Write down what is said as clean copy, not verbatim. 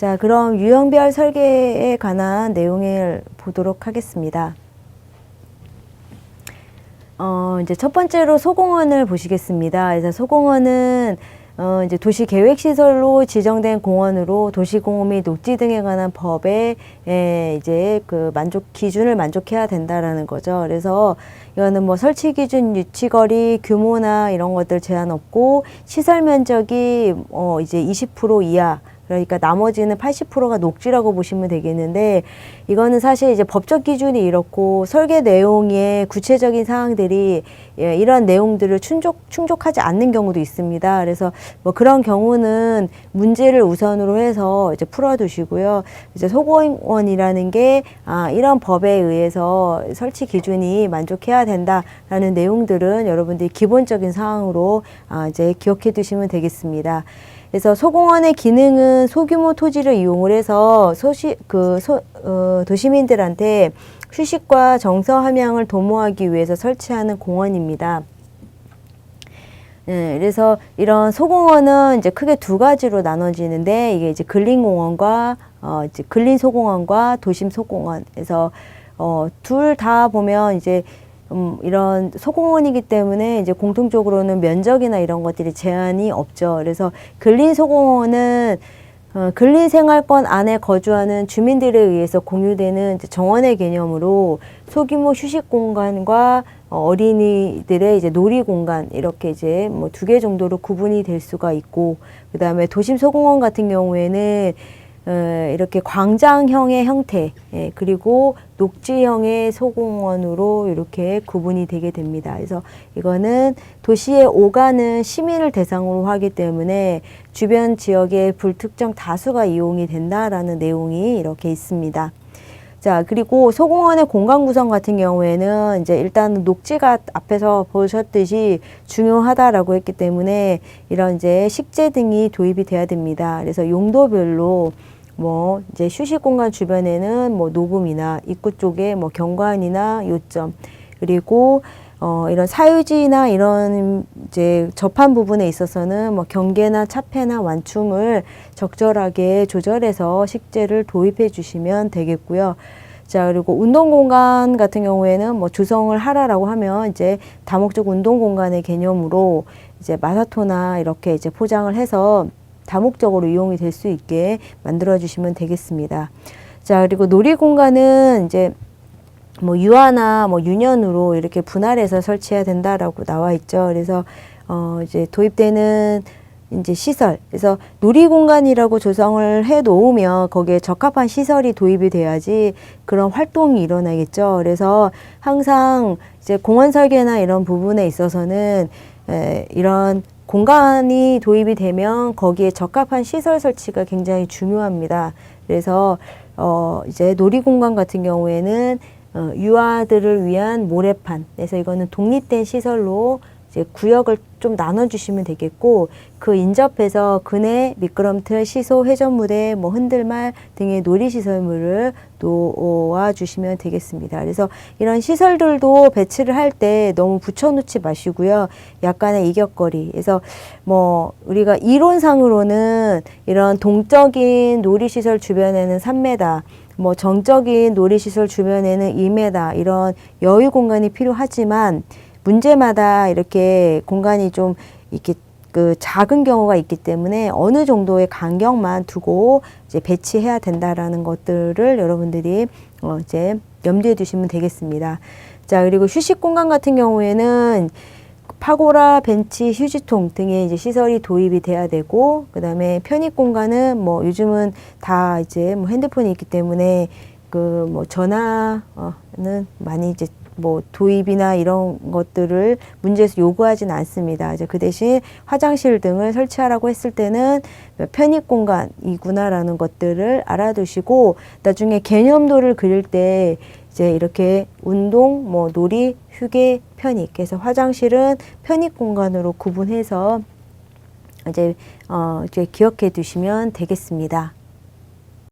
자, 그럼 유형별 설계에 관한 내용을 보도록 하겠습니다. 이제 첫 번째로 소공원을 보시겠습니다. 그래서 소공원은 이제 도시계획시설로 지정된 공원으로 도시공원 및 녹지 등에 관한 법에 이제 그 기준을 만족해야 된다라는 거죠. 그래서 이거는 뭐 설치 기준, 유치거리, 규모나 이런 것들 제한 없고 시설 면적이 이제 20% 이하. 그러니까 나머지는 80%가 녹지라고 보시면 되겠는데, 이거는 사실 이제 법적 기준이 이렇고 설계 내용의 구체적인 사항들이 이러한 내용들을 충족하지 않는 경우도 있습니다. 그래서 뭐 그런 경우는 문제를 우선으로 해서 이제 풀어두시고요. 이제 소공원이라는 게 이런 법에 의해서 설치 기준이 만족해야 된다라는 내용들은 여러분들이 기본적인 사항으로 이제 기억해 두시면 되겠습니다. 그래서 소공원의 기능은 소규모 토지를 이용을 해서 도시민들한테 휴식과 정서 함양을 도모하기 위해서 설치하는 공원입니다. 그래서 이런 소공원은 이제 크게 두 가지로 나눠지는데, 이게 이제 근린공원과 이제 근린소공원과 도심소공원. 그래서 둘 다 보면 이제 이런 소공원이기 때문에 이제 공통적으로는 면적이나 이런 것들이 제한이 없죠. 그래서 근린소공원은 근린생활권 안에 거주하는 주민들에 의해서 공유되는 이제 정원의 개념으로 소규모 휴식 공간과 어린이들의 이제 놀이 공간, 이렇게 이제 뭐 2개 정도로 구분이 될 수가 있고, 그 다음에 도심 소공원 같은 경우에는 이렇게 광장형의 형태, 그리고 녹지형의 소공원으로 이렇게 구분이 되게 됩니다. 그래서 이거는 도시에 오가는 시민을 대상으로 하기 때문에 주변 지역의 불특정 다수가 이용이 된다라는 내용이 이렇게 있습니다. 자, 그리고 소공원의 공간 구성 같은 경우에는 이제 일단 녹지가 앞에서 보셨듯이 중요하다라고 했기 때문에 이런 이제 식재 등이 도입이 돼야 됩니다. 그래서 용도별로 뭐 이제 휴식 공간 주변에는 뭐 녹음이나 입구 쪽에 뭐 경관이나 요점, 그리고 이런 사유지나 이런 이제 접한 부분에 있어서는 뭐 경계나 차폐나 완충을 적절하게 조절해서 식재를 도입해 주시면 되겠고요. 자, 그리고 운동 공간 같은 경우에는 뭐 조성을 하라라고 하면 이제 다목적 운동 공간의 개념으로 이제 마사토나 이렇게 이제 포장을 해서 다목적으로 이용이 될 수 있게 만들어 주시면 되겠습니다. 자, 그리고 놀이 공간은 이제 뭐 유아나 뭐 유년으로 이렇게 분할해서 설치해야 된다라고 나와 있죠. 그래서 이제 도입되는 이제 시설, 그래서 놀이 공간이라고 조성을 해 놓으면 거기에 적합한 시설이 도입이 돼야지 그런 활동이 일어나겠죠. 그래서 항상 이제 공원 설계나 이런 부분에 있어서는 이런 공간이 도입이 되면 거기에 적합한 시설 설치가 굉장히 중요합니다. 그래서 이제 놀이공간 같은 경우에는 유아들을 위한 모래판, 그래서 이거는 독립된 시설로 이제 구역을 좀 나눠주시면 되겠고, 그 인접해서 그네, 미끄럼틀, 시소, 회전무대, 뭐 흔들말 등의 놀이시설물을 놓아주시면 되겠습니다. 그래서 이런 시설들도 배치를 할 때 너무 붙여놓지 마시고요. 약간의 이격거리. 그래서 뭐 우리가 이론상으로는 이런 동적인 놀이시설 주변에는 3m, 뭐 정적인 놀이시설 주변에는 2m 이런 여유 공간이 필요하지만, 문제마다 이렇게 공간이 좀 이렇게 그 작은 경우가 있기 때문에 어느 정도의 간격만 두고 이제 배치해야 된다라는 것들을 여러분들이 이제 염두에 두시면 되겠습니다. 자, 그리고 휴식 공간 같은 경우에는 파고라, 벤치, 휴지통 등의 이제 시설이 도입이 돼야 되고, 그 다음에 편입 공간은 뭐 요즘은 다 이제 뭐 핸드폰이 있기 때문에 그 뭐 전화는 많이 이제 뭐 도입이나 이런 것들을 문제에서 요구하지는 않습니다. 이제 그 대신 화장실 등을 설치하라고 했을 때는 편입 공간이구나라는 것들을 알아두시고, 나중에 개념도를 그릴 때 이제 이렇게 운동, 뭐 놀이, 휴게, 편입, 그래서 화장실은 편입 공간으로 구분해서 이제 기억해 두시면 되겠습니다.